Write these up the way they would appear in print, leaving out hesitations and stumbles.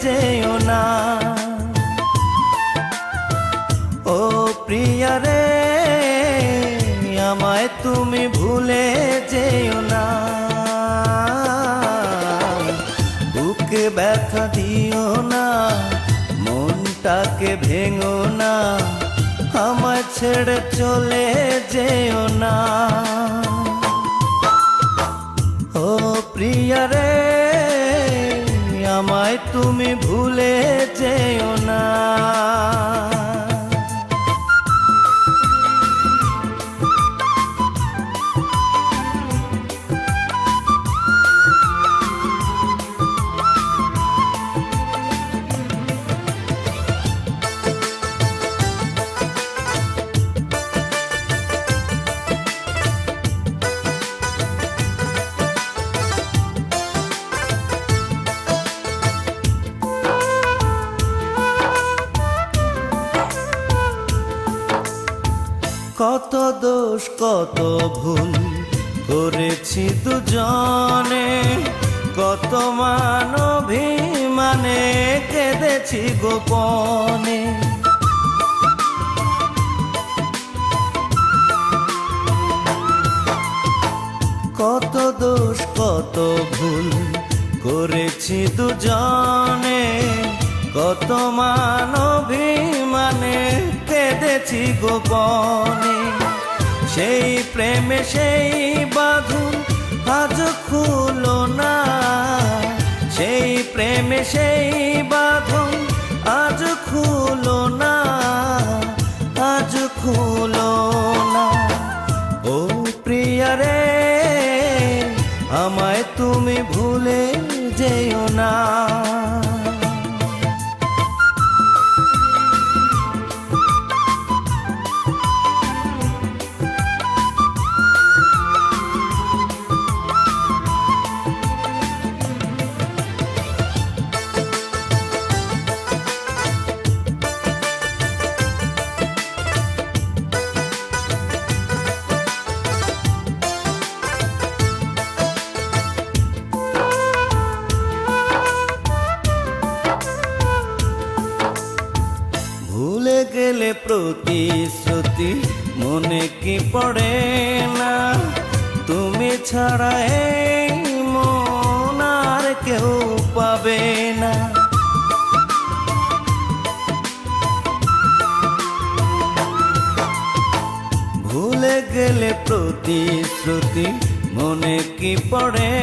যেও না। ও প্রিয়া রে, আমায় তুমি ভুলে যেও না। বুকে ব্যথা দিও না, মনটাকে ভেঙো না, আমায় ছেড়ে চলে যেও না। ও প্রিয়া রে, আমায় তুমি ভুলে যেও না। কত দোষ কত ভুল করেছি দুজনে, কত মান অভিমানে কেঁদেছি গোপনে। কত দোষ কত ভুল করেছি দুজনে, কত মান অভিমানে কেঁদেছি গোপনে। সেই প্রেমে সেই বাঁধন আজ খুলো না, সেই প্রেমে সেই বাঁধন আজ খুলো না, আজ খুলো না। ও প্রিয়া রে, আমায় তুমি ভুলে যেও না। ভুলে গেলে প্রতিশ্রুতি মনে কি পড়ে না, তুমি ছাড়া এই মন আর কেউ পাবে না। ভুলে গেলে প্রতিশ্রুতি মনে কি পড়ে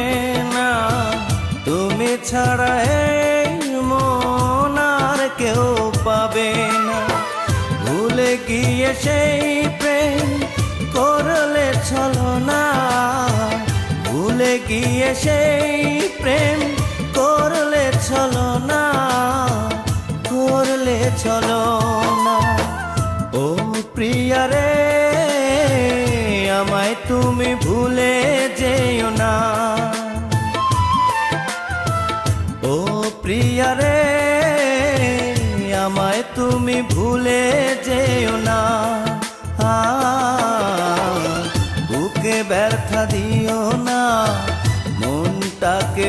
না, তুমি ছাড়া এই মন আর কেউ পাবে না। ভুলে গিয়ে সেই প্রেম করলে ছলনা, ভুলে গিয়ে সেই প্রেম করলে ছলনা, করলে ছলনা। ও প্রিয়া রে, আমায় তুমি ভুলে যেও না। ও প্রিয়া রে, আমায় তুমি ভুলে যেও না। বুকে ব্যথা দিও না, মনটাকে